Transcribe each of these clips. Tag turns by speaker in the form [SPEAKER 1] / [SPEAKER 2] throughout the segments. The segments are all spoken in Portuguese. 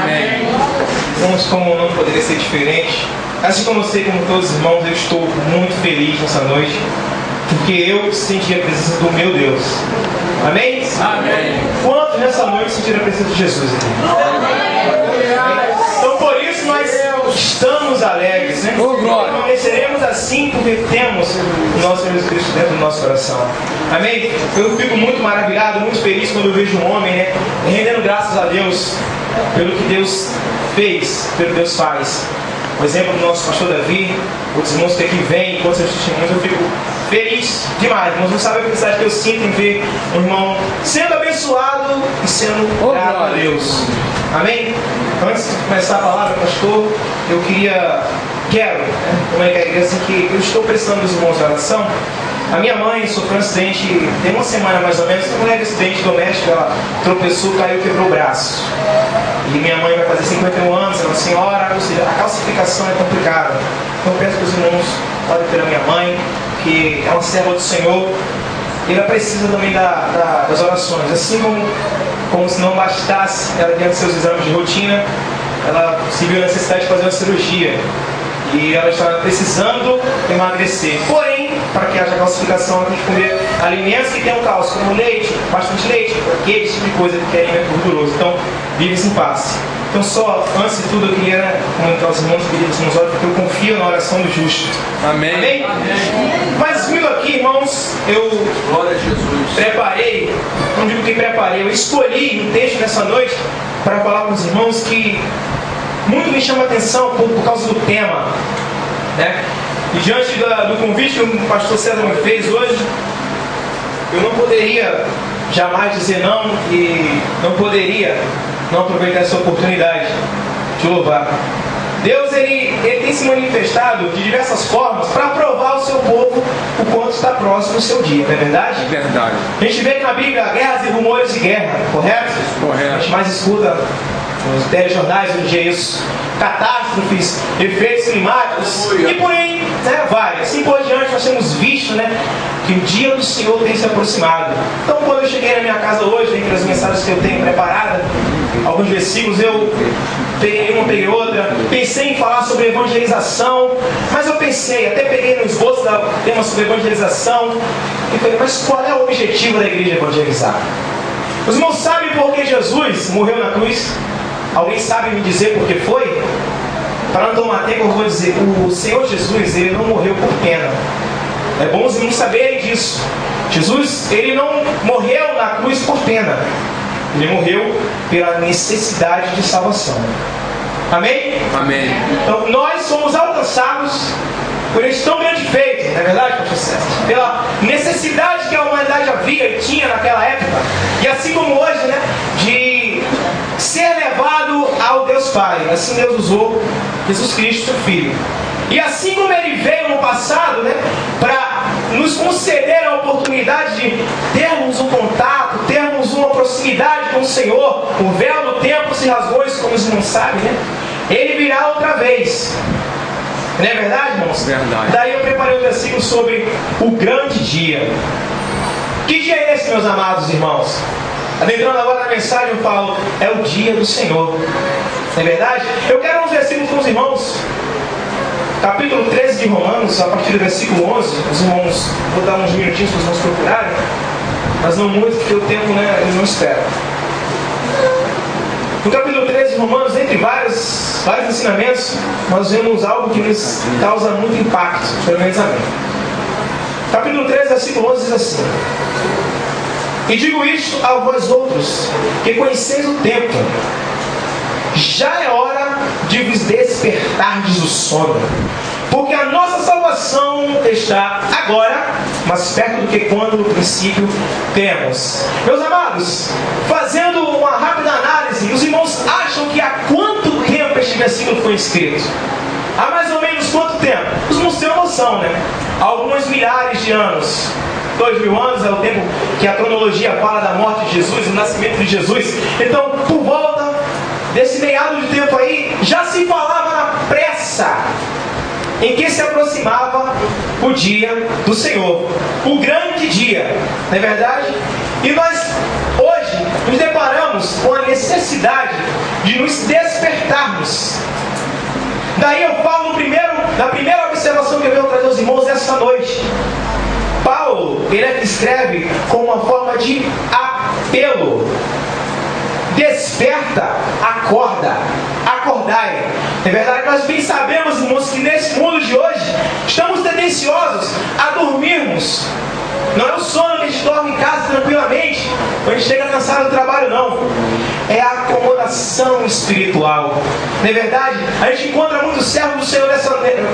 [SPEAKER 1] Amém.
[SPEAKER 2] Irmãos, como não poderia ser diferente, assim como eu sei, como todos os irmãos, eu estou muito feliz nessa noite, porque eu senti a presença do meu Deus. Amém?
[SPEAKER 1] Amém.
[SPEAKER 2] Quantos nessa noite sentiram a presença de Jesus aqui? Então por isso nós estamos alegres, né? Permaneceremos assim porque temos o nosso Jesus Cristo dentro do nosso coração. Amém? Eu fico muito maravilhado, muito feliz quando eu vejo um homem, né, rendendo graças a Deus pelo que Deus fez, pelo que Deus faz. O exemplo do nosso pastor Davi, outros irmãos que aqui vêm, enquanto seus testemunhos, eu fico feliz demais. Irmãos, não sabem a felicidade que eu sinto em ver um irmão sendo abençoado e sendo grato a Deus. Amém? Antes de começar a palavra, pastor, eu quero comunicar a igreja assim, que eu estou precisando dos irmãos de oração. A minha mãe sofreu um acidente, tem uma semana mais ou menos, um leve acidente doméstico, ela tropeçou, caiu e quebrou o braço. E minha mãe vai fazer 51 anos, ela é uma senhora, ou seja, a calcificação é complicada. Então eu peço que os irmãos podem ter a minha mãe, que é uma serva do Senhor, e ela precisa também das orações. Assim como se não bastasse ela diante dos seus exames de rotina, ela se viu a necessidade de fazer uma cirurgia. E ela está precisando emagrecer. Porém, para que haja calcificação, ela tem que comer alimentos que tenham cálcio, como leite, bastante leite, aquele tipo de coisa que é alimento gorduroso. Então, vive-se em paz. Então, só antes de tudo, eu queria comunicar aos irmãos queridos nos olhos, porque eu confio na oração do justo.
[SPEAKER 1] Amém.
[SPEAKER 2] Amém? Amém. Mas comigo aqui, irmãos, eu
[SPEAKER 1] Glória a Jesus.
[SPEAKER 2] Preparei, não digo que preparei, eu escolhi um texto nessa noite para falar com os irmãos que muito me chama a atenção por causa do tema, né? E diante do convite que o pastor César me fez hoje, eu não poderia jamais dizer não e não poderia não aproveitar essa oportunidade de louvar. Deus ele tem se manifestado de diversas formas para provar ao seu povo o quanto está próximo do seu dia, não é verdade?
[SPEAKER 1] Verdade.
[SPEAKER 2] A gente vê que na Bíblia guerras e rumores de guerra, correto?
[SPEAKER 1] Correto.
[SPEAKER 2] A gente mais escuta nos telejornais hoje em dia isso, catástrofes, efeitos climáticos e por aí, né, várias. Assim por diante nós temos visto, né, que o dia do Senhor tem se aproximado. Então quando eu cheguei na minha casa hoje, entre as mensagens que eu tenho preparada, alguns versículos eu peguei uma, peguei outra, pensei em falar sobre evangelização, mas eu pensei, até peguei no esboço da tema sobre evangelização e falei, mas qual é o objetivo da igreja evangelizar? Os irmãos sabem por que Jesus morreu na cruz? Alguém sabe me dizer por que foi? Para não tomar tempo, eu vou dizer, o Senhor Jesus, ele não morreu por pena. É bom os irmãos saberem disso. Jesus, ele não morreu na cruz por pena. Ele morreu pela necessidade de salvação. Amém?
[SPEAKER 1] Amém.
[SPEAKER 2] Então nós somos alcançados por esse tão grande feito, não é verdade, pastor César? Pela necessidade que a humanidade havia e tinha naquela época, e assim como hoje, né, de ser levado ao Deus Pai. Assim Deus usou Jesus Cristo, seu Filho. E assim como Ele veio no passado, né, para nos conceder a oportunidade de termos um contato, termos uma proximidade com o Senhor, o véu do tempo se rasgou, isso como os irmãos sabem, né? Ele virá outra vez. Não é verdade, irmãos?
[SPEAKER 1] Verdade.
[SPEAKER 2] Daí eu preparei um versículo sobre o grande dia. Que dia é esse, meus amados irmãos? Adentrando agora na mensagem, eu falo, é o dia do Senhor. Não é verdade? Eu quero uns versículos com os irmãos. Capítulo 13 de Romanos, a partir do versículo 11. Os irmãos, vou dar uns minutinhos para os irmãos procurarem, mas não muito, porque o tempo, né, ele não espera. No capítulo 13 de Romanos, entre vários ensinamentos, nós vemos algo que nos causa muito impacto, pelo menos a mim. Capítulo 13, versículo 11 diz assim: E digo isto a vós outros, que conheceis o tempo. Já é hora de vos despertardes do sono, porque a nossa salvação está agora mais perto do que quando no princípio temos. Meus amados, fazendo uma rápida análise, os irmãos acham que há quanto tempo este versículo foi escrito? Há mais ou menos quanto tempo? Os irmãos têm uma noção, né? Alguns milhares de anos. 2000 anos é o tempo que a cronologia fala da morte de Jesus, do nascimento de Jesus. Então, por volta desse meado de tempo aí, já se falava na pressa em que se aproximava o dia do Senhor, o grande dia, não é verdade? E nós hoje nos deparamos com a necessidade de nos despertarmos. Daí eu falo na primeira observação que eu venho trazer aos irmãos essa noite. Paulo, ele escreve com uma forma de apelo. Desperta, acorda, acordai. É verdade, nós bem sabemos, irmãos, que nesse mundo de hoje estamos tendenciosos a dormirmos. Não é o sono que a gente dorme em casa tranquilamente, quando a gente chega cansado do trabalho, não. É a acomodação espiritual. Não é verdade? A gente encontra muitos servos do Senhor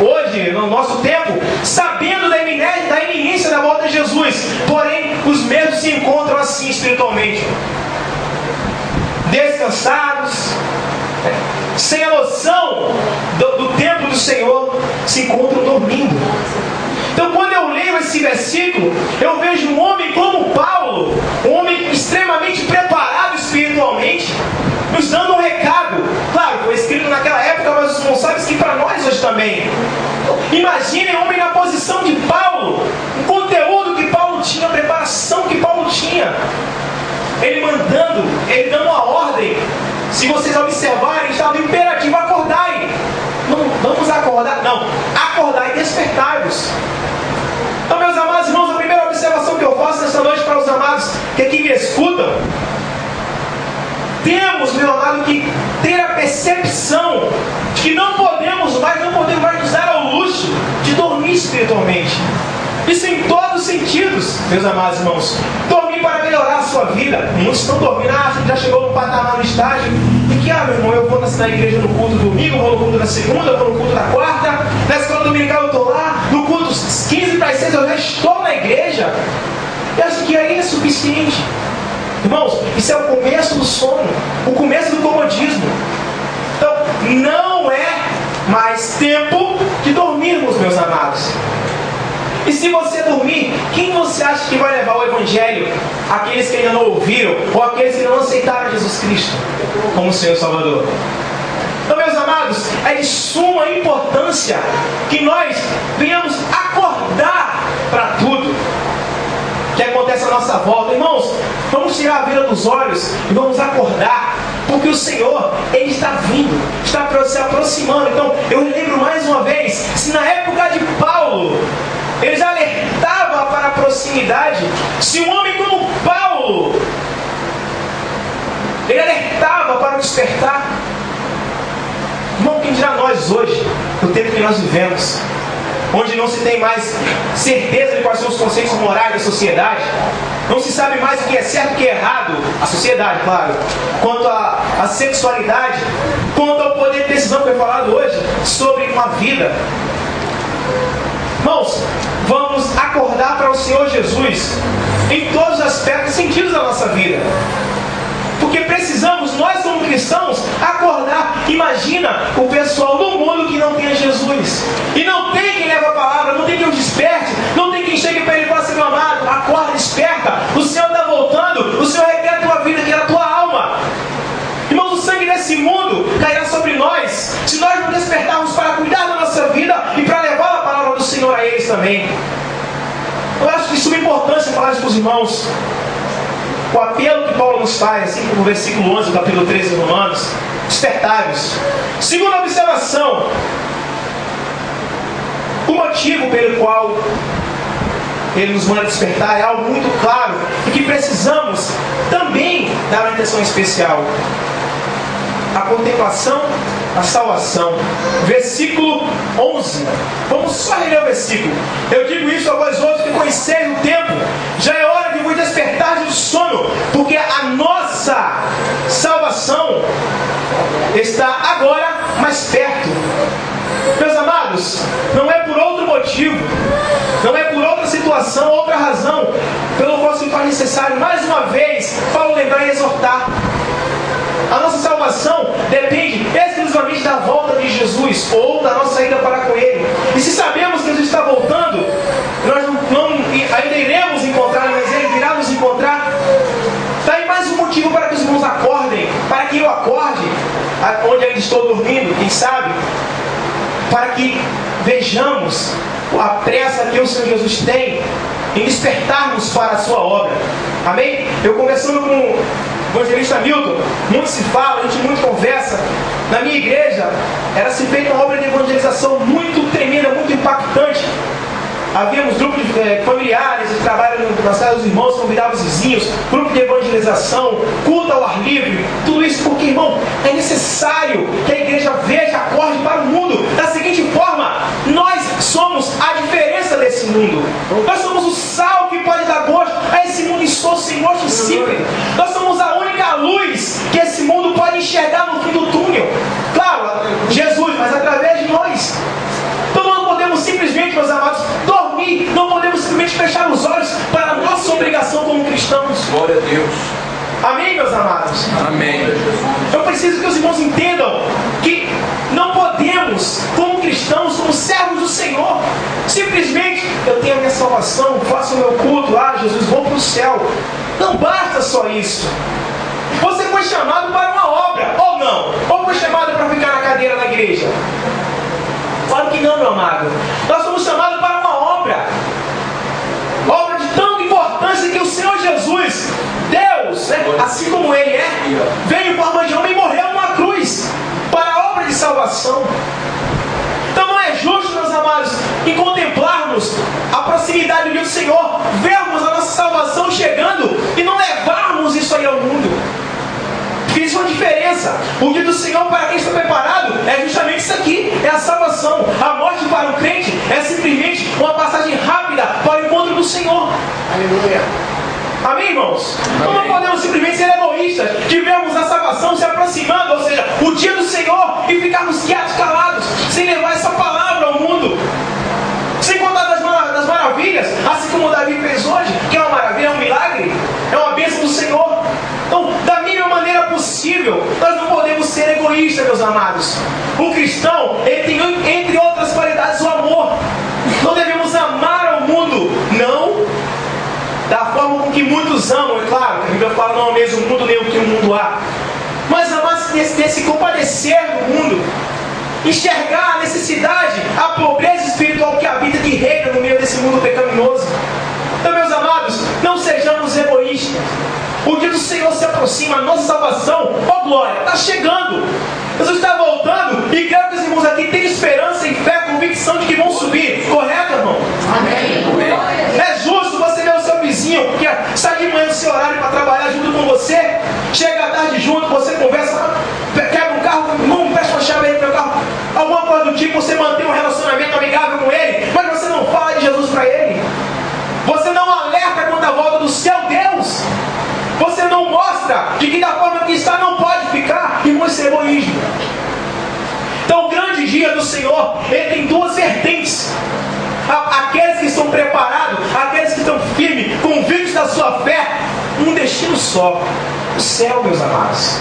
[SPEAKER 2] hoje, no nosso tempo, sabendo da iminência da volta de Jesus. Porém, os mesmos se encontram assim espiritualmente. Descansados, sem a noção do tempo do Senhor, se encontram dormindo. Então, quando eu leio esse versículo, eu vejo um homem como Paulo, um homem extremamente preparado espiritualmente, nos dando um recado. Claro, foi escrito naquela época, mas os irmãos sabem que para nós hoje também. Imaginem um homem na posição de Paulo, o conteúdo que Paulo tinha, a preparação que Paulo tinha. Ele mandando, ele dando uma ordem. Se vocês observarem, está no imperativo: acordai. Não vamos acordar, não. Acordai e despertai-vos. Então, meus amados irmãos, a primeira observação que eu faço nessa noite para os amados que aqui me escutam: temos, meu amado, que ter a percepção de que não podemos mais nos dar ao luxo de dormir espiritualmente. Isso em todos os sentidos, meus amados irmãos. Dormir para melhorar a sua vida. Muitos estão dormindo, já chegou no patamar, no estágio, e que, meu irmão, eu vou na igreja no culto domingo, vou no culto na segunda, vou no culto na quarta, na escola dominical eu estou lá, no culto 15 para as 6 eu já estou na igreja. Eu acho que aí é suficiente. Irmãos, isso é o começo do sono, o começo do comodismo. Então, não é mais tempo de dormirmos, meus amados. E se você dormir, quem você acha que vai levar o Evangelho? Aqueles que ainda não ouviram, ou aqueles que não aceitaram Jesus Cristo como Senhor e Salvador? Então, meus amados, é de suma importância que nós venhamos acordar para tudo que acontece à nossa volta. Irmãos, vamos tirar a vida dos olhos e vamos acordar, porque o Senhor, Ele está vindo, está se aproximando. Então, eu lembro mais uma vez, se na época de Paulo, ele já alertava para a proximidade, se um homem como Paulo, ele alertava para o despertar, irmão, quem dirá nós hoje, no tempo que nós vivemos, onde não se tem mais certeza de quais são os conceitos morais da sociedade, não se sabe mais o que é certo e o que é errado, a sociedade, claro, quanto à sexualidade, quanto ao poder de decisão que foi falado hoje, sobre uma vida. Irmãos, vamos acordar para o Senhor Jesus em todos os aspectos e sentidos da nossa vida. Porque precisamos, nós como cristãos, acordar. Imagina o pessoal do mundo que não tem a Jesus. E não tem quem leve a palavra, não tem quem os desperte, não tem quem chegue para ele e fale assim: meu amado, acorda, desperta. O Senhor está voltando, o Senhor requer a tua vida, que é a tua alma. Irmãos, o sangue desse mundo cairá sobre nós, se nós não despertarmos para cuidar da nossa vida e para levar a palavra do Senhor a eles também. Eu acho que de suma importância falar isso para os irmãos. O apelo que Paulo nos faz, assim como o versículo 11 do capítulo 13 de Romanos: despertai-vos. Segunda observação: o motivo pelo qual ele nos manda despertar é algo muito claro e que precisamos também dar uma atenção especial: a contemplação, a salvação. Versículo 11. Vamos só reler o versículo. Eu digo isso a vós outros que conheceis o tempo. Já é hora de vos despertar do sono, porque a nossa salvação está agora mais perto. Meus amados, não é por outro motivo, não é por outra situação, outra razão pelo qual se faz necessário, mais uma vez, Paulo lembrar e exortar. A nossa salvação depende exclusivamente da volta de Jesus ou da nossa ida para com Ele. E se sabemos que Jesus está voltando, nós ainda iremos encontrar, mas Ele virá nos encontrar. Está aí mais um motivo para que os irmãos acordem, para que eu acorde, onde ainda estou dormindo, quem sabe, para que vejamos a pressa que o Senhor Jesus tem em despertarmos para a sua obra. Amém? Eu conversando com o evangelista Milton, muito se fala, a gente muito conversa minha igreja era se feita uma obra de evangelização muito tremenda, muito impactante. Havíamos grupos familiares de trabalho nas casas dos irmãos, convidavam os vizinhos, grupo de evangelização, culto ao ar livre, tudo isso porque, irmão, é necessário que a igreja veja, acorde para o mundo da seguinte forma: nós somos a diferença desse mundo. Nós somos o sal que pode dar gosto a esse mundo insosso, sem gosto e simples. Nós somos a única luz que esse mundo pode enxergar no fim do túnel. Claro, Jesus, mas através de nós. Então não podemos simplesmente, meus amados, dormir, não podemos simplesmente fechar os olhos para a nossa obrigação como cristãos.
[SPEAKER 1] Glória a Deus.
[SPEAKER 2] Amém, meus amados?
[SPEAKER 1] Amém.
[SPEAKER 2] Eu preciso que os irmãos entendam que não podemos, como cristãos, como servos do Senhor, simplesmente, eu tenho a minha salvação, faço o meu culto lá, Jesus, vou para o céu. Não basta só isso. Você foi chamado para uma obra, ou não? Ou foi chamado para ficar na cadeira na igreja? Claro que não, meu amado. Nós somos chamados para uma obra. Obra de tanta importância que o Senhor Jesus, Deus, né, assim como Ele é, veio em forma de homem e morreu numa cruz para a obra de salvação. Então não é justo, meus amados, em contemplarmos a proximidade do dia do Senhor, vermos a nossa salvação chegando e não levarmos isso aí ao mundo. Isso é uma diferença. O dia do Senhor, para quem está preparado, é justamente isso aqui, é a salvação. A morte para o crente é simplesmente uma passagem rápida para o encontro do Senhor. Aleluia. Amém, irmãos? Então não podemos simplesmente ser egoístas de vermos a salvação se aproximando, ou seja, o dia do Senhor, e ficarmos quietos, calados, sem levar essa palavra ao mundo. Sem contar das maravilhas, assim como Davi fez hoje, que é uma maravilha, é um milagre, é uma bênção do Senhor. Então, da mínima maneira possível, nós não podemos ser egoístas, meus amados. O cristão, ele tem, entre outras qualidades, o amor. Não devemos amar ao mundo, não da forma com que muitos amam, é claro, que a Bíblia fala, não ameis o mundo nem o que o mundo há, mas amar se compadecer do mundo, enxergar a necessidade, a pobreza espiritual que habita, que reina no meio desse mundo pecaminoso. Então, meus amados, não sejamos egoístas. O dia do Senhor se aproxima, a nossa salvação, ó glória, está chegando. Jesus está voltando e quero que os irmãos aqui tenham esperança e fé, convicção de que vão subir. Correto, irmão? Amém. É justo você ver o seu vizinho que sai de manhã no seu horário para trabalhar junto com você, chega à tarde junto, você conversa, quebra um carro, irmão, presta uma chave aí para o carro, alguma coisa do tipo, você mantém um relacionamento amigável com ele, mas você não fala de Jesus para ele. Você não alerta quanto à volta do seu Deus. Você não mostra de que da forma que está não pode ficar. Irmão, isso é egoísmo. Então o grande dia do Senhor, ele tem duas vertentes. Aqueles que estão preparados, aqueles que estão firmes, convictos da sua fé, um destino só, o céu, meus amados.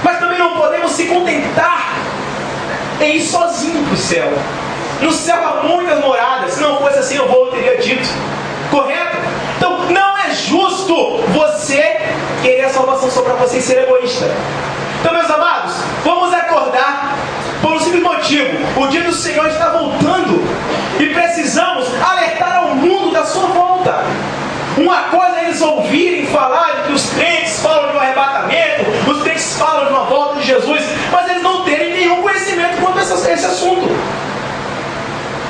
[SPEAKER 2] Mas também não podemos se contentar em ir sozinho para o céu. No céu há muitas moradas. Se não fosse assim, eu teria dito. Correto? Então não é justo você querer a salvação só para você ser egoísta. Então, meus amados, vamos acordar por um simples motivo. O dia do Senhor está voltando e precisamos alertar ao mundo da sua volta. Uma coisa é eles ouvirem falar de que os crentes falam de um arrebatamento, os crentes falam de uma volta de Jesus, mas eles não terem nenhum conhecimento quanto a esse assunto.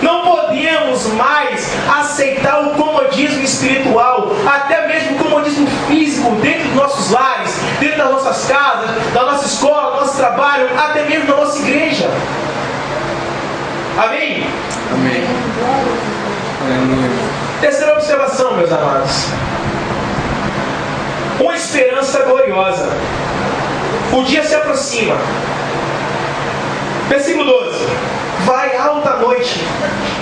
[SPEAKER 2] Não podemos mais aceitar o comodismo espiritual, até mesmo o comodismo físico, dentro dos nossos lares, dentro das nossas casas, da nossa escola, do nosso trabalho, até mesmo da nossa igreja. Amém?
[SPEAKER 1] Amém.
[SPEAKER 2] Terceira observação, meus amados. Uma esperança gloriosa. O dia se aproxima. Versículo 12. Vai alta a noite,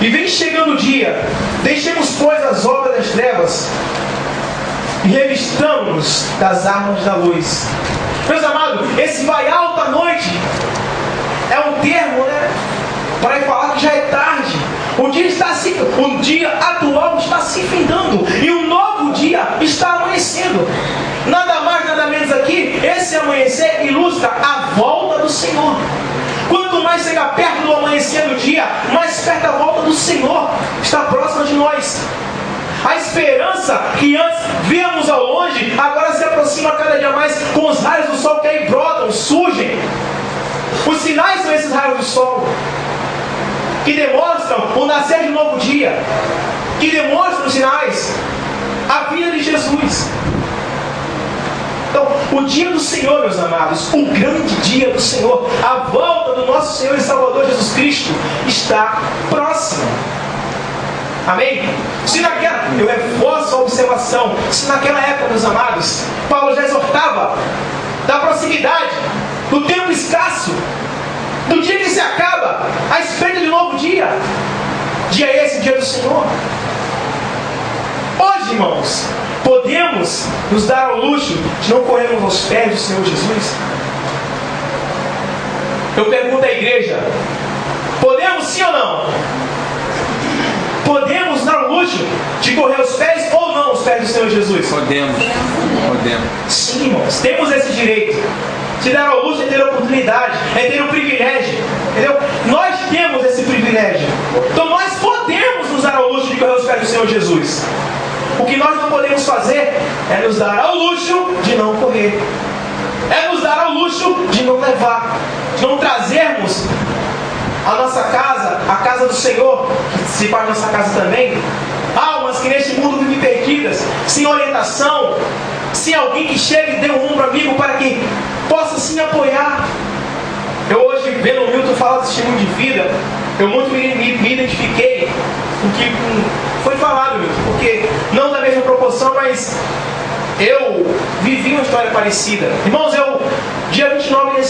[SPEAKER 2] e vem chegando o dia. Deixemos, pois, as obras das trevas, e revistamos-nos das armas da luz. Meus amados, esse vai alta a noite é um termo, né, para falar que já é tarde. O dia atual está se findando, e um novo dia está amanhecendo. Nada mais, nada menos aqui, esse amanhecer ilustra a volta do Senhor. Quanto mais chega perto do amanhecer do dia, mais perto a volta do Senhor está próxima de nós. A esperança que antes víamos ao longe, agora se aproxima cada dia mais com os raios do sol que aí brotam, surgem. Os sinais são esses raios do sol, que demonstram o nascer de um novo dia, que demonstram os sinais, a vinda de Jesus. Então, o dia do Senhor, meus amados, o grande dia do Senhor, a volta do nosso Senhor e Salvador Jesus Cristo está próxima. Amém? Eu reforço a observação, se naquela época, meus amados, Paulo já exortava da proximidade, do tempo escasso, do dia que se acaba, à espera de um novo dia. Dia esse, dia do Senhor. Hoje, irmãos, podemos nos dar ao luxo de não corrermos aos pés do Senhor Jesus? Eu pergunto à igreja, podemos sim ou não? Podemos dar o luxo de correr aos pés ou não aos pés do Senhor Jesus?
[SPEAKER 3] Podemos.
[SPEAKER 2] Sim, irmãos, temos esse direito. De dar ao luxo é ter a oportunidade, é ter o privilégio. Entendeu? Nós temos esse privilégio. Então nós podemos nos dar ao luxo de correr aos pés do Senhor Jesus. O que nós não podemos fazer é nos dar ao luxo de não correr. É nos dar ao luxo de não levar, de não trazermos a nossa casa, a casa do Senhor, que se faz nossa casa também, almas que neste mundo vivem perdidas, sem orientação, sem alguém que chegue e dê um ombro amigo para que possa sim apoiar. Eu hoje, vendo o Milton falar desse estilo de vida, eu muito me identifiquei com o que foi falado, Milton, porque não da mesma proporção, mas eu vivi uma história parecida. Irmãos, dia 29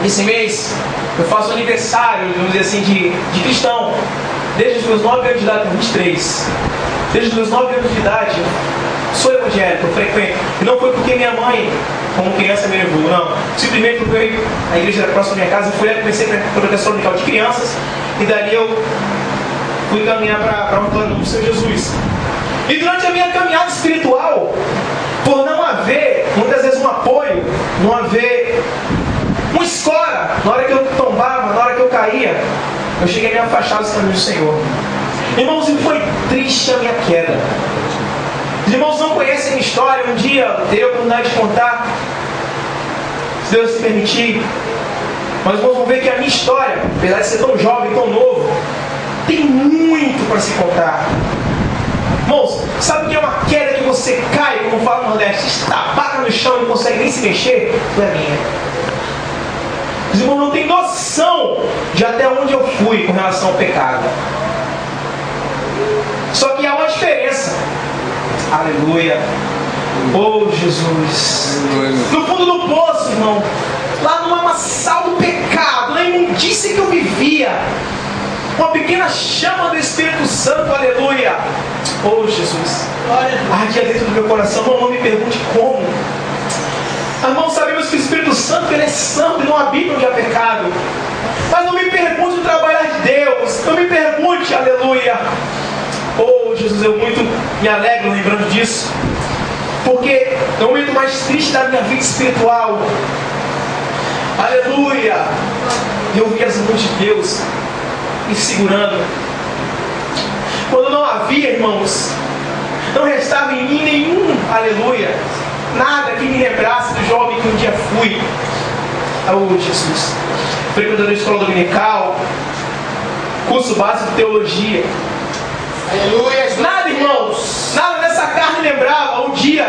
[SPEAKER 2] desse mês, eu faço aniversário, vamos dizer assim, de cristão. Desde os meus 9 anos de idade, 23. Desde os meus 9 anos de idade, sou evangélico, frequento. E não foi porque minha mãe, como criança, me levou, não. Simplesmente porque a igreja era próxima da minha casa, fui lá e comecei a proteção local de crianças. E dali eu fui caminhar para um plano do Senhor Jesus. E durante a minha caminhada espiritual, por não haver, muitas vezes, um apoio, não haver uma escora, na hora que eu tombava, na hora que eu caía, eu cheguei a me afastar dos caminhos do Senhor. Irmãos, e foi triste a minha queda. Os irmãos não conhecem a minha história. Um dia eu terei a oportunidade de contar, se Deus se permitir. Mas irmãos, vão ver que a minha história, apesar de ser tão jovem, tão novo, tem muito para se contar. Irmãos, sabe o que é uma queda que você cai, como fala no Nordeste, estabaca no chão e não consegue nem se mexer? Foi a minha. Os irmãos não têm noção de até onde eu fui com relação ao pecado. Só que há uma diferença. Aleluia. Oh, Jesus. No fundo do poço, irmão, lá no lamaçal do pecado, na imundícia que eu vivia, uma pequena chama do Espírito Santo, aleluia. Oh, Jesus. Ardia dentro do meu coração. Não me pergunte como. Irmãos, sabemos que o Espírito Santo, ele é santo e não habita onde há pecado. Mas não me pergunte o trabalhar de Deus. Não me pergunte, aleluia. Oh, Jesus, eu muito me alegro lembrando disso. Porque é o momento mais triste da minha vida espiritual. Aleluia. Eu vi as mãos de Deus me segurando. Quando não havia, irmãos, não restava em mim nenhum, aleluia, nada que me lembrasse do jovem que um dia fui. Oh, Jesus. Frequentador de escola dominical, curso básico de teologia.
[SPEAKER 1] Aleluia.
[SPEAKER 2] Nada, irmãos, nada dessa carne lembrava um dia,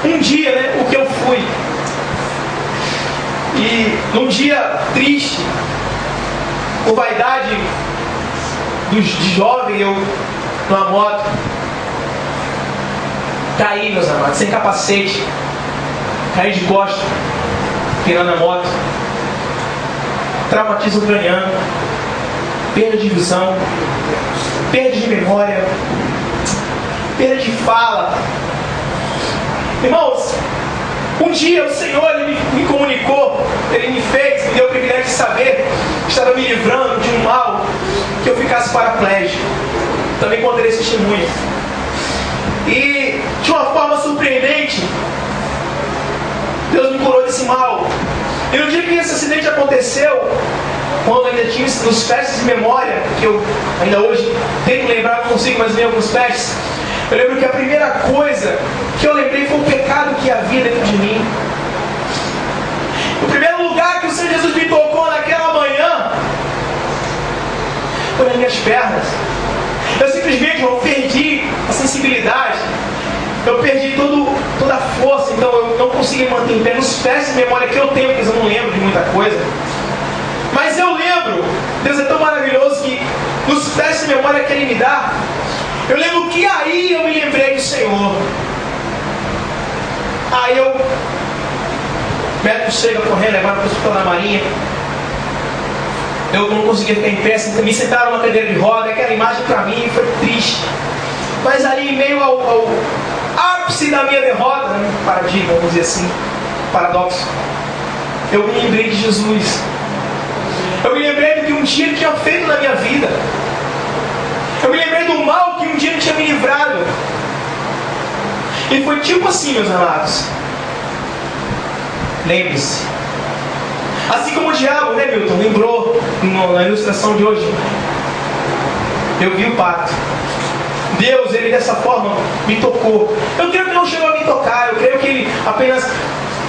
[SPEAKER 2] né, o que eu fui. E num dia triste, por vaidade de jovem, eu numa moto caí, meus amados, sem capacete, caí de costas, quebrando a moto, traumatismo craniano, perda de visão, perda de memória, perda de fala. Irmãos, um dia o Senhor, Ele me comunicou, Ele me fez, me deu o privilégio de saber que estava me livrando de um mal, que eu ficasse paraplégico. Também contei esse testemunho. E de uma forma surpreendente, Deus me curou desse mal. E no dia que esse acidente aconteceu, quando eu ainda tinha os flashes de memória, que eu ainda hoje tento lembrar, não consigo, mas lembro alguns flashes. Eu lembro que a primeira coisa que eu lembrei foi o pecado que havia dentro de mim. No primeiro foi nas minhas pernas. Eu simplesmente perdi a sensibilidade. Eu perdi toda a força, então eu não consegui manter em pé. Nos testes de memória que eu tenho, porque eu não lembro de muita coisa. Mas eu lembro, Deus é tão maravilhoso que nos testes de memória que Ele me dá, eu lembro que aí eu me lembrei do Senhor. Aí o médico chega correndo, levaram para o hospital da Marinha. Eu não conseguia ficar em pé, me sentaram numa cadeira de roda. Aquela imagem para mim foi triste. Mas ali, em meio ao ápice da minha derrota, né, paradigma, vamos dizer assim, paradoxo, eu me lembrei de Jesus. Eu me lembrei do que um dia Ele tinha feito na minha vida. Eu me lembrei do mal que um dia Ele tinha me livrado. E foi tipo assim, meus amados. Lembre-se. Assim como o diabo, né, Milton, lembrou na ilustração de hoje. Eu vi o pacto. Deus, Ele dessa forma me tocou. Eu creio que não chegou a me tocar. Eu creio que Ele apenas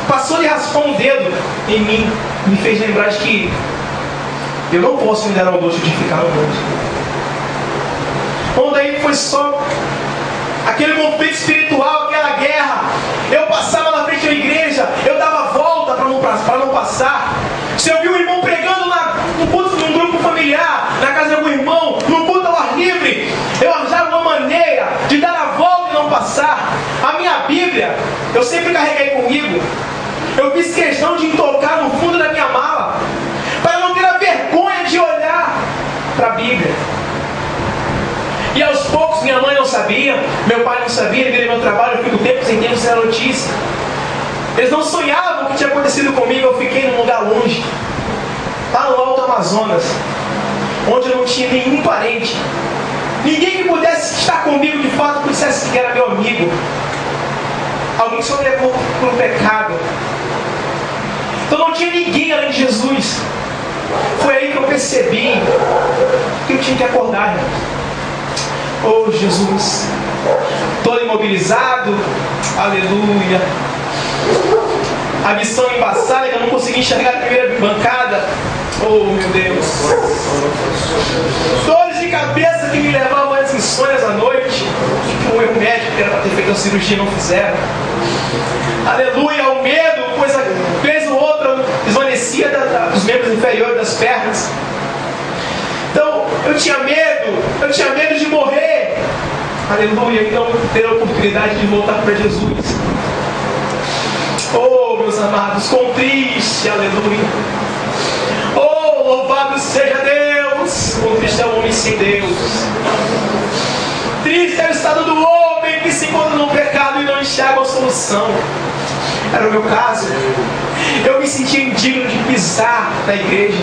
[SPEAKER 2] passou de raspar um dedo em mim. Me fez lembrar de que eu não posso me dar ao luxo de ficar no mundo. Então daí foi só aquele conflito espiritual, aquela guerra. Eu passava na frente da igreja, eu dava a volta para não passar. Se eu vi um irmão pregando no culto de um grupo familiar, na casa de algum irmão, no culto ao ar livre, eu arranjava uma maneira de dar a volta e não passar. A minha Bíblia, eu sempre carreguei comigo. Eu fiz questão de tocar no fundo da minha mala, para não ter a vergonha de olhar para a Bíblia. E aos poucos, minha mãe não sabia, meu pai não sabia, devido ao meu trabalho, eu fico tempo sem tempo sem a notícia. Eles não sonhavam o que tinha acontecido comigo. Eu fiquei num lugar longe, lá no Alto Amazonas, onde eu não tinha nenhum parente, ninguém que pudesse estar comigo de fato, que dissesse que era meu amigo, alguém que só me levou para o pecado. Então não tinha ninguém além de Jesus. Foi aí que eu percebi que eu tinha que acordar, irmãos. Oh Jesus, todo imobilizado, aleluia. A missão embaçada, que eu não consegui enxergar a primeira bancada. Oh meu Deus. Dores de cabeça que me levavam às insônias à noite, que o meu médico que era para ter feito a cirurgia não fizeram. Aleluia, o medo, coisa vez ou outra desvanecia dos membros inferiores das pernas. Então, eu tinha medo de morrer. Aleluia, então ter a oportunidade de voltar para Jesus. Oh, meus amados, com triste, aleluia. Oh, louvado seja Deus. Com triste é o homem sem Deus. Triste é o estado do homem que se encontra no pecado e não enxerga a solução. Era o meu caso. Eu me sentia indigno de pisar na igreja.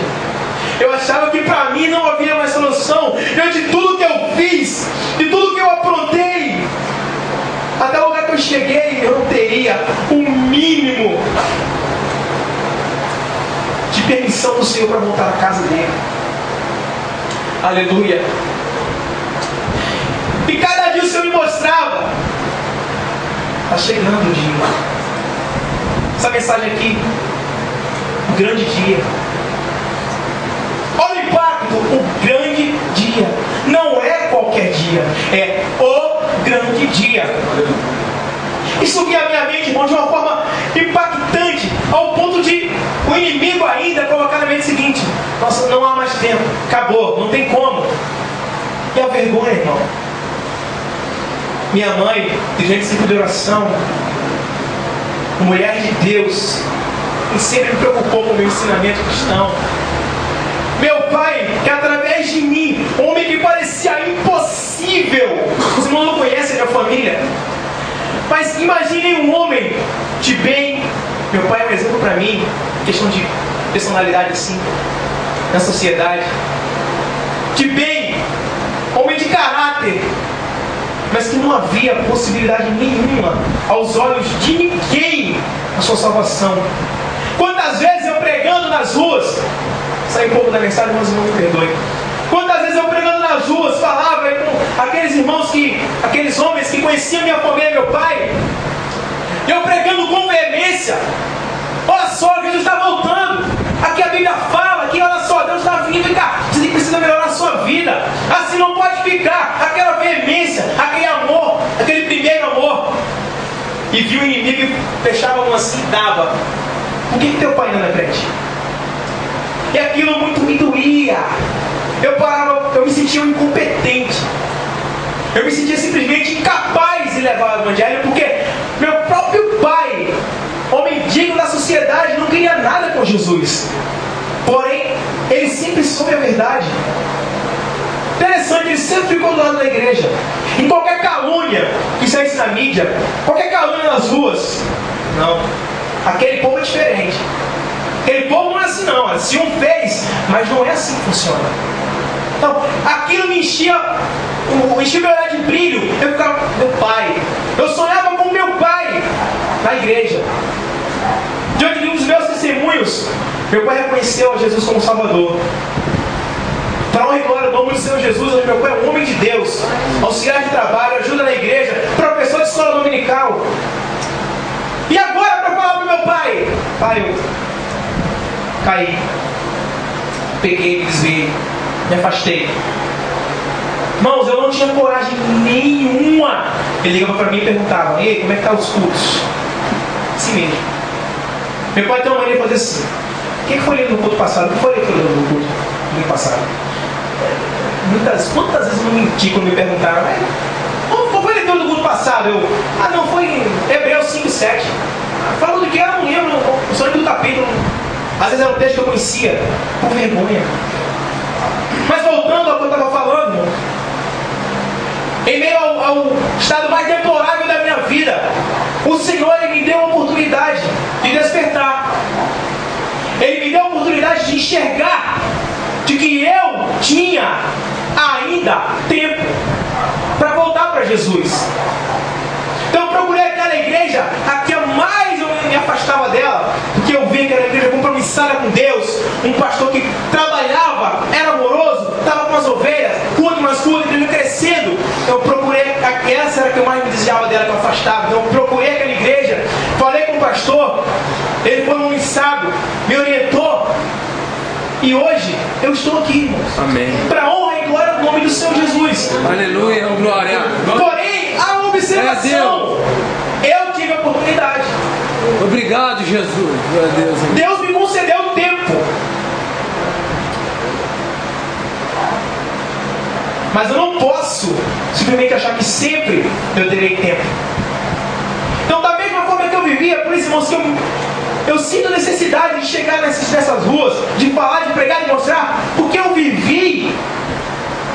[SPEAKER 2] Eu achava que para mim não havia mais solução. Diante de tudo que eu fiz, de tudo que eu aprontei, até o lugar que eu cheguei, eu não teria o mínimo de permissão do Senhor para voltar à casa dele. Aleluia. E cada dia o Senhor me mostrava: está chegando o dia. Essa mensagem aqui, o grande dia. Olha o impacto, o grande dia. Não é qualquer dia, é o grande dia. Isso vinha à minha mente, irmão, de uma forma impactante, ao ponto de o inimigo ainda colocar na mente o seguinte: nossa, não há mais tempo, acabou, não tem como. E a vergonha, irmão. Minha mãe, dirigente de ciclo de oração, mulher de Deus, que sempre me preocupou com o meu ensinamento cristão. Meu pai, que através de mim, homem que parecia impossível, os irmãos não conhecem a minha família, mas imaginem um homem de bem. Meu pai é um exemplo para mim, questão de personalidade assim, na sociedade, de bem, homem de caráter, mas que não havia possibilidade nenhuma aos olhos de ninguém a sua salvação. Quantas vezes eu pregando nas ruas, saí um pouco da mensagem, mas não me perdoe. Quantas vezes eu pregando nas ruas falava com aqueles irmãos aqueles homens que conheciam minha família, meu pai, eu pregando com veemência: olha só, Jesus está voltando. Aqui a Bíblia fala que, olha só, Deus está vindo, e cá, você precisa melhorar a sua vida. Assim não pode ficar. Aquela veemência, aquele amor, aquele primeiro amor. E viu o inimigo e fechava a mão assim e dava. Por que teu pai não é crente? E aquilo muito me doía. Eu me sentia um incompetente. Eu me sentia simplesmente incapaz de levar o evangelho, porque meu próprio pai, homem digno da sociedade, não queria nada com Jesus. Porém, ele sempre soube a verdade. Interessante, ele sempre ficou do lado da igreja. Em qualquer calúnia que saísse na mídia, qualquer calúnia nas ruas, não. Aquele povo é diferente. Aquele povo não é assim não. Se um fez, mas não é assim que funciona. Então, aquilo me enchia meu olhar de brilho. Eu ficava, meu pai. Eu sonhava com meu pai na igreja. Diante de um dos meus testemunhos, meu pai reconheceu a Jesus como Salvador. Para a honra e glória do nome do Senhor Jesus, onde meu pai é um homem de Deus, auxiliar de trabalho, ajuda na igreja, professor de escola dominical. E agora para falar para o meu pai, eu caí, peguei, me desviei, me afastei. Irmãos, eu não tinha coragem nenhuma. Ele ligava para mim e perguntava: ei, como é que estão os cultos? Assim mesmo. Meu pai tem uma maneira de fazer assim: o que foi lido no culto passado? O que foi lido no culto no passado? Quantas vezes eu não menti quando me perguntaram: qual foi a leitura do culto passado? Não, foi Hebreus 5:7. Falando do que eu não lembro, eu só lembro do capítulo. Às vezes era um texto que eu conhecia, por vergonha. Mas voltando ao que eu estava falando, em meio ao estado mais deplorável da minha vida, o Senhor ele me deu a oportunidade de despertar. Ele me deu a oportunidade de enxergar de que eu tinha ainda tempo para voltar para Jesus. Então eu procurei aquela igreja a que mais eu me afastava dela, porque eu via que era uma igreja compromissada com Deus, um pastor que trabalhava, era amoroso, estava com as ovelhas, culto mais culto, a igreja crescendo. Eu procurei, essa era a que eu mais me desviava dela, que eu afastava. Então eu procurei aquela igreja, falei com o pastor, ele foi um homem sábio, me orientou. E hoje eu estou aqui, irmãos.
[SPEAKER 3] Amém.
[SPEAKER 2] Para a honra e glória do nome do Senhor Jesus.
[SPEAKER 3] Aleluia, glória.
[SPEAKER 2] Porém, a observação, eu tive a oportunidade.
[SPEAKER 3] Obrigado, Jesus. Glória a Deus.
[SPEAKER 2] Deus me concedeu tempo. Mas eu não posso simplesmente achar que sempre eu terei tempo. Então, da mesma forma que eu vivia, por isso, irmãos, que eu sinto necessidade de chegar nessas ruas, de falar, de pregar, de mostrar, porque eu vivi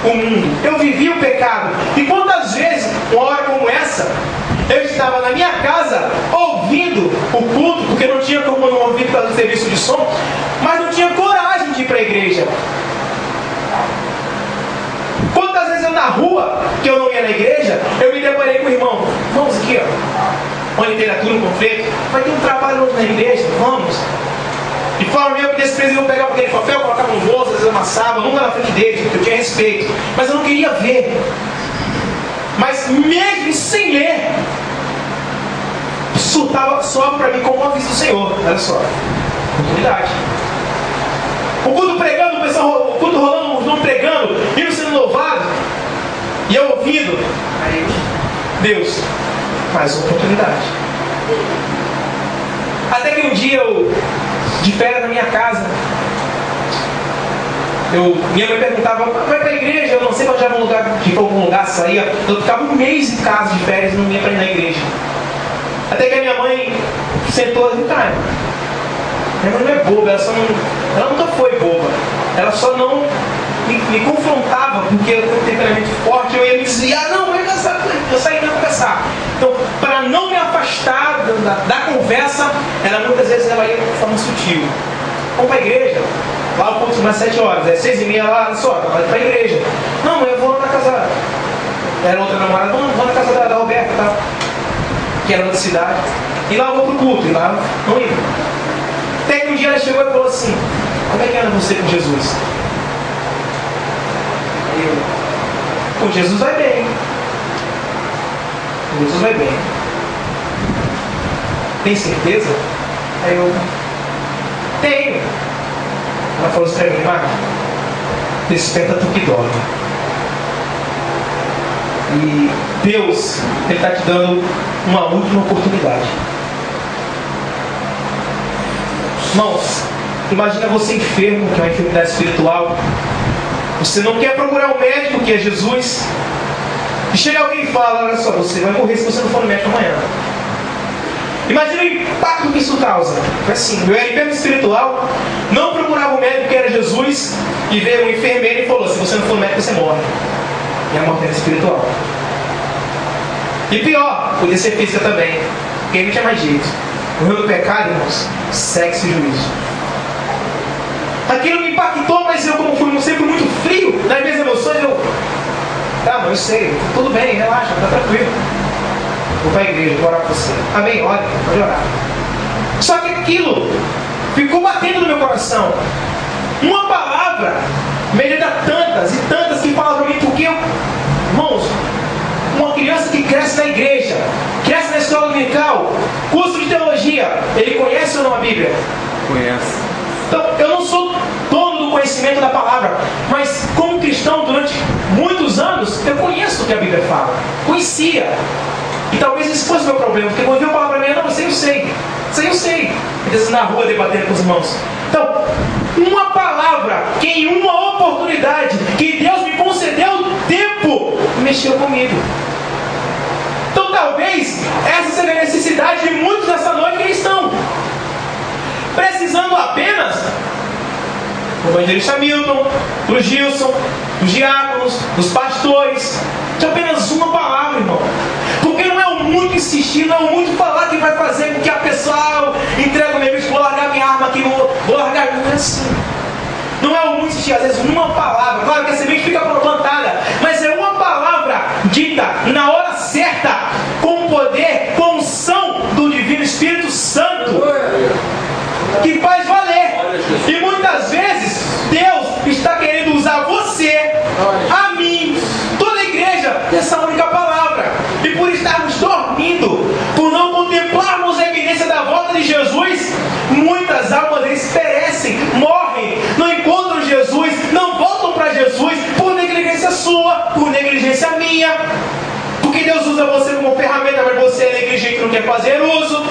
[SPEAKER 2] o mundo, eu vivi o pecado. E quantas vezes, uma hora como essa, eu estava na minha casa ouvindo o culto, porque não tinha como não ouvir por causa do serviço de som, mas não tinha coragem de ir para a igreja. Quantas vezes eu na rua, que eu não ia na igreja, eu me deparei com o irmão: vamos aqui, ó, uma literatura, um panfleto, vai ter um trabalho hoje na igreja, vamos. E forma eu que desprezo, eu pegava aquele papel, colocava no bolso, às vezes amassava, nunca na frente deles, porque eu tinha respeito, mas eu não queria ver. Mas mesmo sem ler, sobe para mim como um aviso do Senhor. Olha só, oportunidade. O culto pregando, o pessoal, o culto rolando, o nome pregando, indo sendo louvado, e eu ouvindo. Aí, Deus, mais uma oportunidade. Até que um dia eu, de férias na minha casa, minha mãe perguntava: vai para a igreja? Eu não sei, mas já vou de algum lugar sair. Eu ficava um mês em casa de férias e não ia para ir na igreja. Até que a minha mãe sentou assim: cara, minha mãe não é boba, ela nunca foi boba. Ela só não me confrontava, porque eu tenho um temperamento forte, eu ia me desviar. Não, eu saí para conversar. Então, para não me afastar da conversa, muitas vezes ela ia de forma sutil. Vamos para a igreja. Lá o culto começa às 7 horas, é 6h30 lá, só, vai para a igreja. Não, eu vou na casa. Era outra namorada, vou na casa da Roberta, tá? Que era outra cidade. E lá eu vou pro culto, e lá não ia. Até que um dia ela chegou e falou assim: como é que anda você com Jesus? Aí eu: com Jesus vai bem. Com Jesus vai bem. Tem certeza? Aí eu: tenho. Ela falou assim pra mim: Marcos, desperta tu que dorme. E Deus, Ele está te dando uma última oportunidade. Irmãos, imagina você enfermo, que é uma enfermidade espiritual. Você não quer procurar um médico, que é Jesus. E chega alguém e fala: olha só, você vai morrer se você não for no médico amanhã. Imagina o impacto que isso causa. Foi assim, eu era enfermo espiritual, não procurava o médico, que era Jesus, e veio um enfermeiro e falou: se você não for no médico, você morre. E a morte era espiritual. E pior, podia ser física também, porque não tinha mais jeito. Morreu do pecado, irmãos, sexo e juízo. Aquilo me impactou, mas eu, como fui sempre muito frio nas minhas emoções, tá, mas eu sei, tudo bem, relaxa, tá tranquilo. Vou para a igreja, vou orar por você. Amém? Olha, pode orar. Só que aquilo ficou batendo no meu coração. Uma palavra, meio de tantas e tantas que falam para mim, porque eu, irmãos, uma criança que cresce na igreja, cresce na escola dominical, curso de teologia, ele conhece ou não a Bíblia?
[SPEAKER 3] Conhece.
[SPEAKER 2] Então, eu não sou dono do conhecimento da palavra, mas como cristão, durante muitos anos, eu conheço o que a Bíblia fala. Conhecia. E talvez esse fosse o meu problema, porque quando viu a palavra minha, não, isso aí eu sei. Isso aí eu sei. Eu na rua debatendo com os irmãos. Então, uma palavra que em uma oportunidade que Deus me concedeu tempo, mexeu comigo. Então talvez essa seja a necessidade de muitos nessa noite que estão precisando apenas do evangelista Milton, do Gilson, dos diáconos, dos pastores, de apenas uma palavra, irmão. Porque não é o muito insistir, não é o muito falar que vai fazer com que a pessoa entregue o meu bicho, vou largar minha arma aqui, vou largar. Não é assim. Não é o muito insistir, às vezes uma palavra. Claro que a semente fica plantada, mas é uma palavra dita na hora certa, com o poder, com a unção do Divino Espírito Santo, que faz valer. E muitas vezes Deus está querendo usar você, a mim, toda a igreja, nessa única palavra. E por estarmos dormindo, por não contemplarmos a evidência da volta de Jesus, muitas almas eles perecem, morrem, não encontram Jesus, não voltam para Jesus por negligência sua, por negligência minha. Porque Deus usa você como ferramenta, mas você é negligente e não quer fazer uso.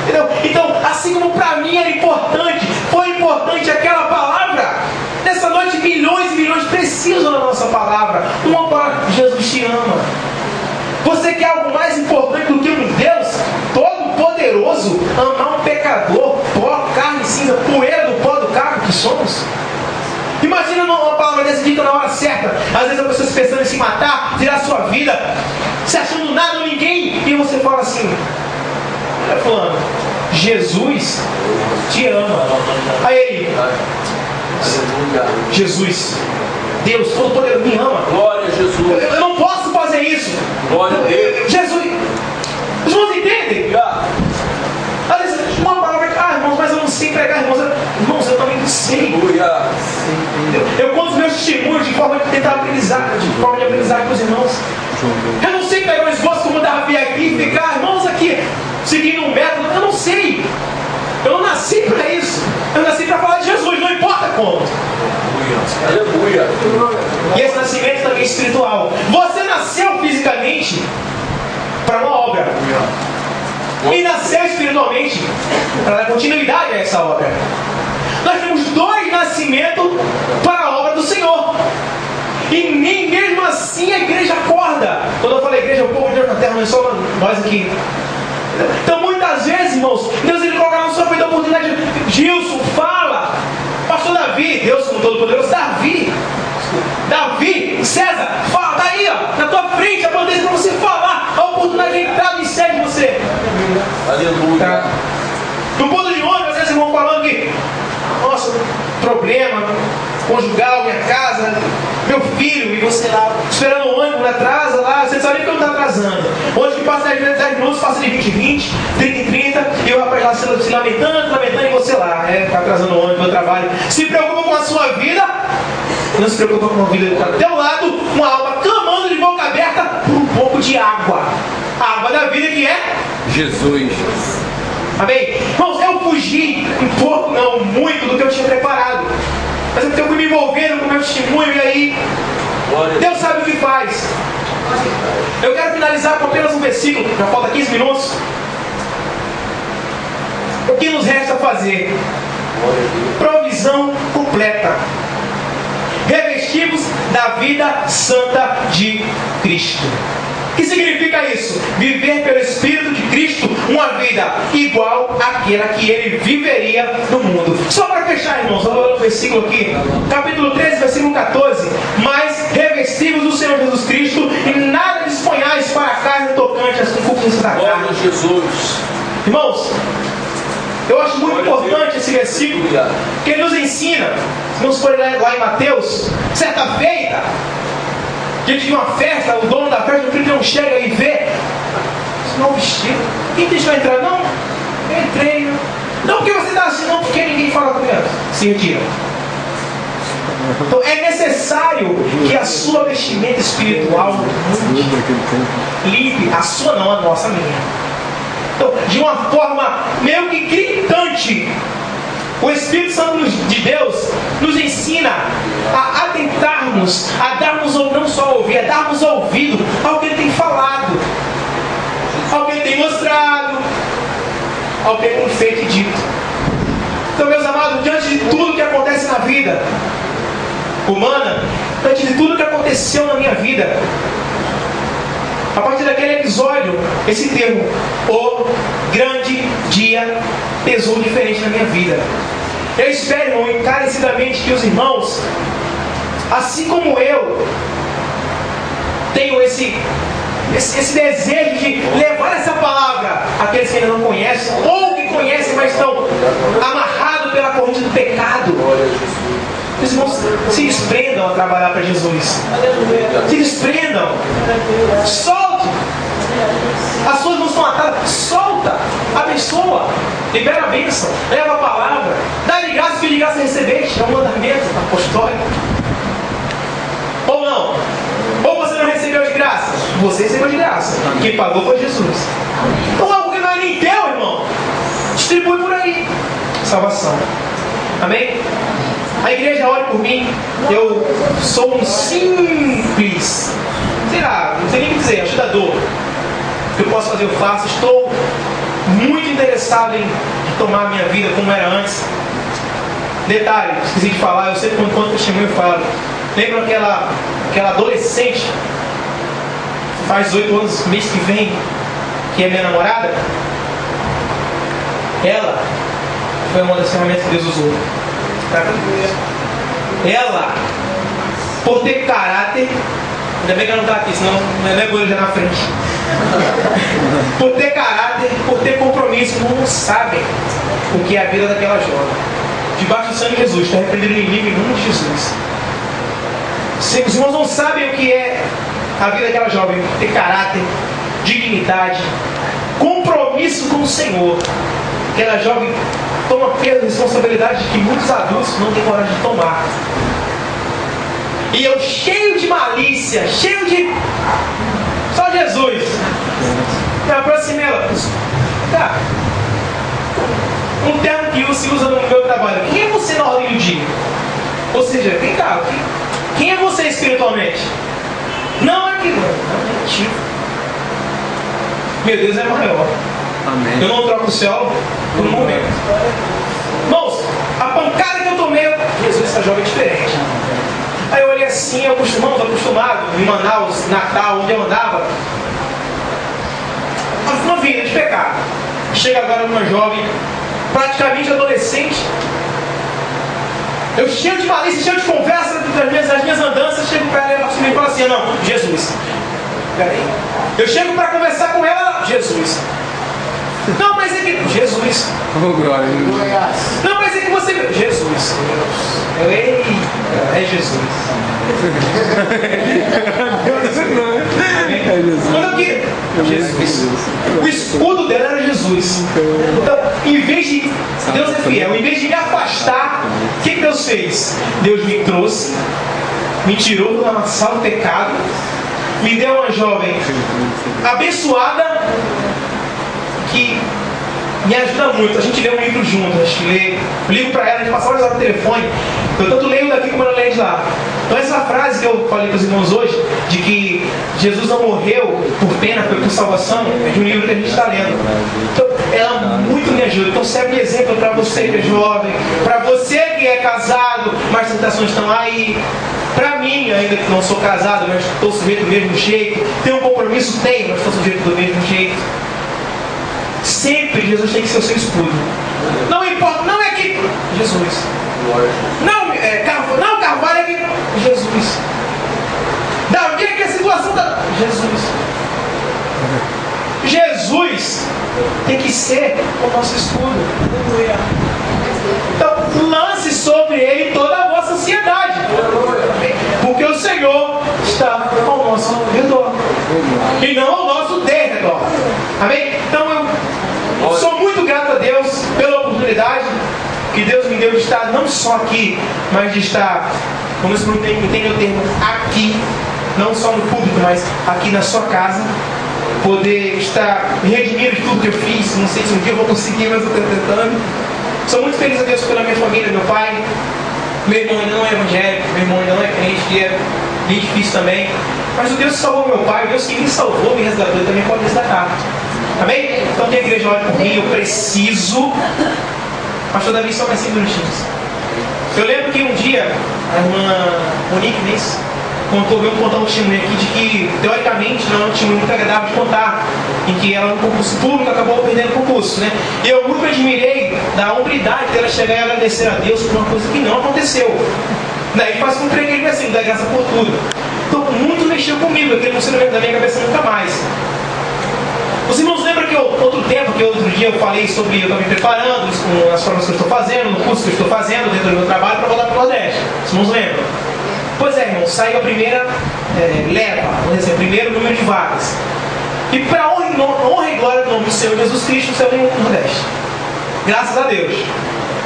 [SPEAKER 2] Entendeu? Então, assim como para mim era importante, foi importante aquela palavra, nessa noite milhões e milhões precisam da nossa palavra. Uma palavra: Jesus te ama. Você quer algo mais importante do que um Deus todo-poderoso amar um pecador, pó, carne cinza, poeira do pó do carro que somos? Imagina uma palavra dessa dita na hora certa. Às vezes a pessoa se pensando em se matar, tirar a sua vida, se achando nada ou ninguém, e você fala assim: olha fulano, Jesus te ama. Aí ele: Jesus, Deus todo-poderoso me ama.
[SPEAKER 3] Glória a Jesus.
[SPEAKER 2] Eu não posso fazer isso.
[SPEAKER 3] Glória a Deus.
[SPEAKER 2] Jesus, os irmãos entendem? Às vezes uma palavra: irmãos, mas eu não sei pregar. Irmãos, eu também não sei. Eu conto os meus testemunhos de forma de tentar aprendizar, de forma de aprendizar com os irmãos. Eu não sei pegar um esboço como Davi aqui e ficar, irmãos, aqui, seguindo um método. Eu não sei. Eu não nasci para isso. Eu nasci para falar de Jesus, não importa como.
[SPEAKER 3] Aleluia.
[SPEAKER 2] E esse nascimento também é espiritual. Você nasceu fisicamente para uma obra. E nasceu espiritualmente para dar continuidade a essa obra. Nós temos dois nascimentos para a obra do Senhor. E nem mesmo assim a igreja acorda. Quando eu falo igreja, é o povo de Deus na terra, não é só nós aqui. Então muitas vezes, irmãos, Deus ele coloca na sua vida a oportunidade. Gilson, fala. Pastor Davi, Deus como todo-poderoso, Davi, César, fala, tá aí, ó, na tua frente, a bandeja para você falar, a oportunidade de entrar no céu de você.
[SPEAKER 3] Aleluia.
[SPEAKER 2] Tá? No ponto de ônibus, às vezes irmão falando que, nossa, problema conjugal, minha casa, meu filho, e você lá, esperando o ônibus, atrasa lá, você sabe que eu não está atrasando. Ônibus que passa 10 minutos, passa de 20 em 20, 30 em 30, e eu rapaz lá se lamentando, e você lá, tá atrasando o ônibus, meu trabalho. Se preocupa com a sua vida, não se preocupa com a vida do cara. Do teu lado, uma alma clamando de boca aberta por um pouco de água. A água da vida que é
[SPEAKER 3] Jesus.
[SPEAKER 2] Amém? Irmãos, eu fugi um pouco, não muito, do que eu tinha preparado. Mas eu fui me envolvendo com o meu testemunho e aí Deus sabe o que faz. Eu quero finalizar com apenas um versículo, já falta 15 minutos. O que nos resta fazer? Provisão completa. Revestimos da vida santa de Cristo. O que significa isso? Viver pelo Espírito de Cristo uma vida igual àquela que Ele viveria no mundo. Só para fechar, irmãos, vamos ler o versículo aqui. Capítulo 13, versículo 14. Mas revestimos do Senhor Jesus Cristo e nada disponhais para a carne tocante às concupiscências da carne.
[SPEAKER 3] Glória a Jesus.
[SPEAKER 2] Irmãos, eu acho muito importante esse versículo, que ele nos ensina. Se não for lá em Mateus, certa feita, diante de uma festa, o dono da festa, o filho chega e vê esse novo vestido. Quem deixou entrar? Não, eu entrei. Não porque você está assim, não porque ninguém fala comigo. Se retira. Então é necessário que a sua vestimenta espiritual limpe. A sua não, a nossa, a minha. Então, de uma forma meio que gritante, o Espírito Santo de Deus nos ensina a atentarmos, a darmos não só ouvir, a darmos ouvido ao que Ele tem falado, ao que Ele tem mostrado, ao que Ele tem feito e dito. Então, meus amados, diante de tudo que acontece na vida humana, diante de tudo que aconteceu na minha vida, a partir daquele episódio, esse termo, o grande dia, pesou diferente na minha vida. Eu espero encarecidamente que os irmãos, assim como eu, tenham esse desejo de levar essa palavra àqueles que ainda não conhecem, ou que conhecem, mas estão amarrados pela corrente do pecado. Os irmãos se desprendam a trabalhar para Jesus. Se desprendam. Solte. As suas mãos estão atadas. Solta. Abençoa. Libera a bênção. Leva a palavra. Dá-lhe graça que de graça recebeste. É um mandamento apostólico. Ou não? Ou você não recebeu de graça? Você recebeu de graça. Quem pagou foi Jesus. Então algo que não é nem teu, irmão, distribui por aí. Salvação. Amém? A igreja ore por mim. Eu sou um simples, sei lá, não sei nem o que dizer, ajudador. O que eu posso fazer, eu faço. Estou muito interessado em tomar a minha vida como era antes. Detalhe, esqueci de falar, eu sempre quando testemunho eu falo. Lembra aquela adolescente, faz 18 anos, mês que vem, que é minha namorada? Ela foi uma das ferramentas que Deus usou. Ela, por ter caráter, ainda bem que ela não está aqui, senão não é coisa já na frente. Por ter caráter, por ter compromisso, não sabem o que é a vida daquela jovem. Debaixo do sangue de Jesus, está repreendendo o inimigo em nome de Jesus. Se os irmãos não sabem o que é a vida daquela jovem, ter caráter, dignidade, compromisso com o Senhor, aquela jovem toma peso e responsabilidade que muitos adultos não têm coragem de tomar. E eu cheio de malícia, cheio de... Só Jesus. Me aproximei ela. Tá. Um termo que se usa no meu trabalho. Quem é você na ordem do dia? Ou seja, vem cá. Quem é você espiritualmente? Não é que não. É negativo. Meu Deus é maior. Amém. Eu não troco o céu por um momento. Irmãos, a pancada que eu tomei, Jesus, essa jovem é diferente. Aí eu olhei assim, acostumado em Manaus, Natal, onde eu andava, uma vida de pecado. Chega agora uma jovem, praticamente adolescente. Eu cheio de malícia, cheio de conversa das minhas andanças, chego para ela e falo assim, não, Jesus. Peraí. Eu chego para conversar com ela, Jesus. Não, mas é que... Jesus.
[SPEAKER 4] Oh, glória.
[SPEAKER 2] Não, mas é que você... Jesus. Eita, é Jesus.
[SPEAKER 4] É Jesus.
[SPEAKER 2] Quando eu queria... Jesus. O escudo dela era Jesus. Então, em vez de... Deus é fiel. Em vez de me afastar, o que Deus fez? Deus me trouxe, me tirou do lamaçal do pecado, me deu uma jovem abençoada, que me ajuda muito. A gente lê um livro junto, a gente lê, eu ligo para ela, a gente passa horas no telefone, eu tanto leio daqui como ela lê de lá. Então essa frase que eu falei para os irmãos hoje, de que Jesus não morreu por pena, foi por salvação, é de um livro que a gente está lendo. Então ela muito me ajuda. Então serve de exemplo para você que é jovem, para você que é casado, mas as tentações estão aí. Para mim, ainda que não sou casado, mas estou sujeito do mesmo jeito. Tenho um compromisso? Tenho, mas estou sujeito do mesmo jeito. Sempre Jesus tem que ser o seu escudo. Não importa, não é que Jesus. Não, Carvalho é que Jesus. Davi é que a situação da Jesus. Jesus tem que ser o nosso escudo. Então, lance sobre ele toda a vossa ansiedade, porque o Senhor está ao nosso redor e não ao nosso derredor. Amém? Então eu sou muito grato a Deus pela oportunidade que Deus me deu de estar não só aqui, mas de estar, como você não entende o termo, aqui, não só no público, mas aqui na sua casa. Poder estar me redimindo de tudo que eu fiz. Não sei se um dia eu vou conseguir, mas eu estou tentando. Sou muito feliz a Deus pela minha família, meu pai. Meu irmão ainda não é evangélico, meu irmão ainda não é crente, que é bem difícil também. Mas o Deus que salvou meu pai, o Deus que me salvou, me resgatou, ele também pode resgatar. Amém? Então que a igreja olhe por mim, eu preciso. Pastor Davi, só mais 5 minutinhos. Eu lembro que um dia a irmã Monique veio contar um testemunho aqui de que, teoricamente, não é um testemunho muito agradável de contar, em que ela, no concurso público, acabou perdendo o concurso, né? E eu muito me admirei da humildade dela chegar e agradecer a Deus por uma coisa que não aconteceu. Daí quase que eu preguei assim, dá graça por tudo. Então, muito mexeu comigo, aquele não se lembra da minha cabeça nunca mais. Os irmãos lembram que outro dia eu falei sobre, eu estava me preparando com as provas que eu estou fazendo, no curso que eu estou fazendo, dentro do meu trabalho, para voltar para o Nordeste. Os irmãos lembram? Pois é, irmão, saiu a primeira leva, vamos dizer, o primeiro número de vagas. E para honra e glória do nome do Senhor Jesus Cristo, não saiu nenhum do Nordeste. Graças a Deus.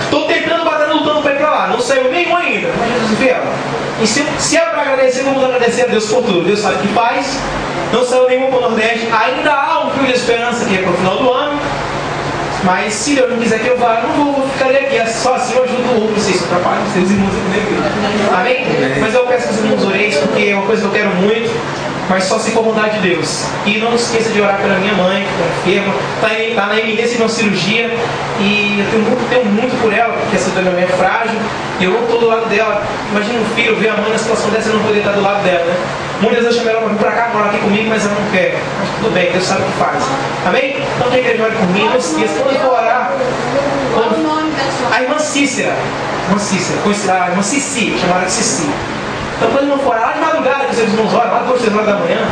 [SPEAKER 2] Estou tentando, lutando para ir para lá. Não saiu nenhum ainda. Mas Jesus vê ela. E se é para agradecer, vamos agradecer a Deus por tudo. Deus sabe o que faz. Não saiu nenhum para o Nordeste. Ainda há um fio de esperança que é para o final do ano. Mas se Deus não quiser que eu vá, eu não vou ficar ali. Só assim eu ajudo o outro. Vocês atrapalham os seus irmãos aqui na igreja. Amém? Mas eu peço que os irmãos orem, porque é uma coisa que eu quero muito. Mas só se for vontade de Deus. E não esqueça de orar pela minha mãe, que está enferma. Está na iminência de uma cirurgia. E eu tenho muito por ela, porque essa minha mãe é frágil. E eu não estou do lado dela. Imagina um filho ver a mãe na situação dessa e não poder estar do lado dela, né? Muitas vezes eu chamo ela para vir para cá, morar aqui comigo, mas ela não quer. Mas tudo bem, Deus sabe o que faz. Amém? Então quem quer orar por mim, não esqueça. Quando eu for orar, a irmã Cícera, conhecida, a irmã Cici, chamaram de Cici. Então quando eu for orar, lá de madrugada, que vocês irmãos oram, lá de 2, 3 horas da manhã,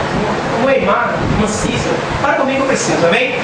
[SPEAKER 2] o Eimar, irmã Cícera, para comigo que eu preciso, amém?